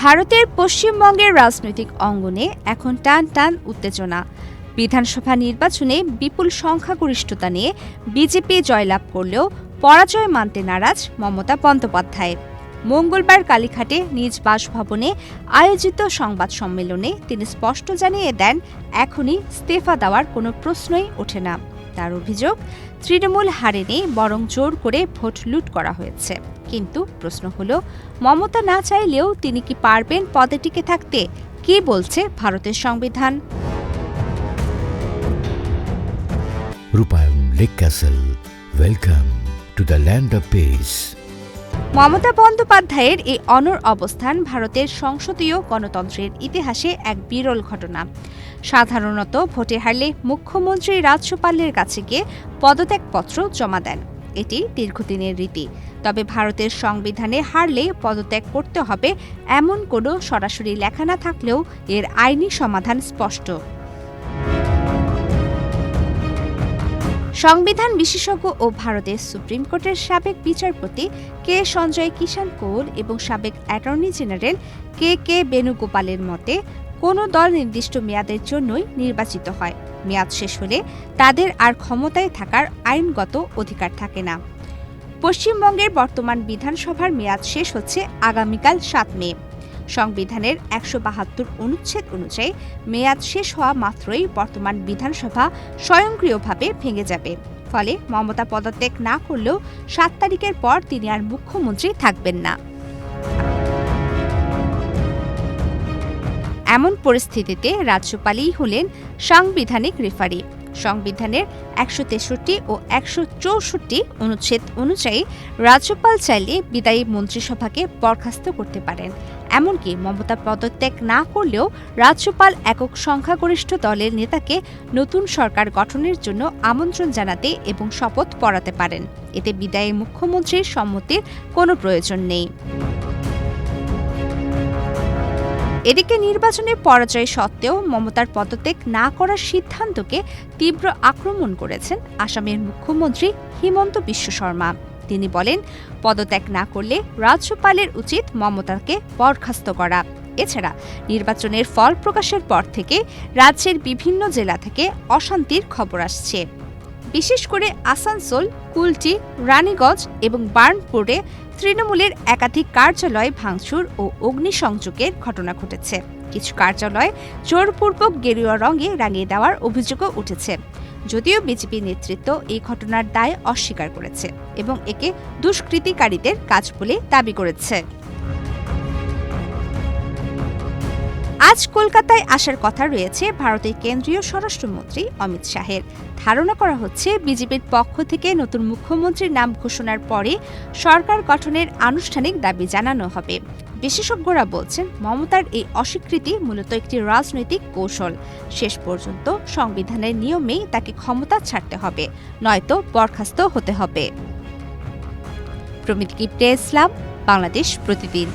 ভারতের পশ্চিমবঙ্গের রাজনৈতিক অঙ্গনে এখন টান টান উত্তেজনা। বিধানসভা নির্বাচনে বিপুল সংখ্যাগরিষ্ঠতা নিয়ে বিজেপি জয়লাভ করলেও পরাজয় মানতে নারাজ মমতা বন্দ্যোপাধ্যায়। মঙ্গলবার কালীঘাটে নিজ বাসভবনে আয়োজিত সংবাদ সম্মেলনে তিনি স্পষ্ট জানিয়ে দেন, এখনই ইস্তফা দেওয়ার কোনো প্রশ্নই ওঠে না। তার অভিযোগ, তৃণমূল হারেনি, বরং জোর করে ভোট লুট করা হয়েছে। কিন্তু প্রশ্ন হলো, মমতা না চাইলেও তিনি কি পারবেন পদে টিকে থাকতে? কি বলছে ভারতের সংবিধান? রূপায়ণ lake castle, welcome to the land of piece. Mamata বন্দ্যোপাধ্যায়ের এই অনড় অবস্থান ভারতের সংসদীয় গণতন্ত্রের ইতিহাসে এক বিরল ঘটনা। সাধারণত ভোটে হারলে মুখ্যমন্ত্রী রাজ্যপালের কাছে গিয়ে পদত্যাগপত্র জমা দেন, এটি দীর্ঘদিনের রীতি। তবে ভারতের সংবিধানে হারলে পদত্যাগ করতে হবে এমন কোনো সরাসরি লেখা না থাকলেও এর আইনি সমাধান স্পষ্ট। সংবিধান বিশেষজ্ঞ ও ভারতের সুপ্রিম কোর্টের সাবেক বিচারপতি কে সঞ্জয় কিষাণ কৌল এবং সাবেক অ্যাটর্নি জেনারেল কে বেণুগোপালের মতে, কোনো দল নির্দিষ্ট মেয়াদের জন্যই নির্বাচিত হয়। মেয়াদ শেষ হলে তাদের আর ক্ষমতায় থাকার আইনগত অধিকার থাকে না। পশ্চিমবঙ্গের বর্তমান বিধানসভার মেয়াদ শেষ হচ্ছে আগামীকাল ৭ মে। সংবিধানের ১৭২ অনুচ্ছেদ অনুযায়ী মেয়াদ শেষ হওয়া মাত্রই বর্তমান বিধানসভা স্বয়ংক্রিয়ভাবে ভেঙে যাবে। ফলে মমতা পদত্যাগ না করলেও ৭ তারিখের পর তিনি আর মুখ্যমন্ত্রী থাকবেন না। এমন পরিস্থিতিতে রাজ্যপালই হলেন সাংবিধানিক রেফারি। সংবিধানের ১৬৩ ও ১৬৪ অনুচ্ছেদ অনুযায়ী রাজ্যপাল চাইলে বিদায়ী মন্ত্রিসভাকে বরখাস্ত করতে পারেন। এমনকি মমতা পদত্যাগ না করলেও রাজ্যপাল একক সংখ্যাগরিষ্ঠ দলের নেতাকে নতুন সরকার গঠনের জন্য আমন্ত্রণ জানাতে এবং শপথ পড়াতে পারেন। এতে বিদায়ী মুখ্যমন্ত্রীর সম্মতির কোনো প্রয়োজন নেই। এদিকে নির্বাচনে পরাজয় সত্ত্বেও মমতার পদত্যাগ না করার সিদ্ধান্তকে তীব্র আক্রমণ করেছেন আসামের মুখ্যমন্ত্রী হিমন্ত বিশ্ব শর্মা। তিনি বলেন, পদত্যাগ না করলে রাজ্যপালের উচিত মমতাকে বরখাস্ত করা। এছাড়া নির্বাচনের ফল প্রকাশের পর থেকে রাজ্যের বিভিন্ন জেলা থেকে অশান্তির খবর আসছে। বিশেষ করে আসানসোল, কুলটি, রানীগঞ্জ এবং বার্নপুরে তৃণমূলের একাধিক কার্যালয় ভাঙচুর ও অগ্নিসংযোগের ঘটনা ঘটেছে। কিছু কার্যালয় জোরপূর্বক গেরুয়া রঙে রাঙিয়ে দেওয়ার অভিযোগও উঠেছে। যদিও বিজেপি নেতৃত্ব এই ঘটনার দায় অস্বীকার করেছে এবং একে দুষ্কৃতিকারীদের কাজ বলে দাবি করেছে। আজ কলকাতায় আসার কথা রয়েছে ভারতের কেন্দ্রীয় স্বরাষ্ট্রমন্ত্রী অমিত শাহের। ধারণা করা হচ্ছে, বিজেপির পক্ষ থেকে নতুন মুখ্যমন্ত্রীর নাম ঘোষণার পরে সরকার গঠনের আনুষ্ঠানিক দাবি জানানো হবে। বিশেষজ্ঞরা বলছেন, মমতার এই অস্বীকৃতি মূলত একটি রাজনৈতিক কৌশল। শেষ পর্যন্ত সংবিধানের নিয়মেই তাকে ক্ষমতা ছাড়তে হবে, নয়তো বরখাস্ত হতে হবে। প্রমিত কিপ্টে ইসলাম, বাংলাদেশ প্রতিদিন।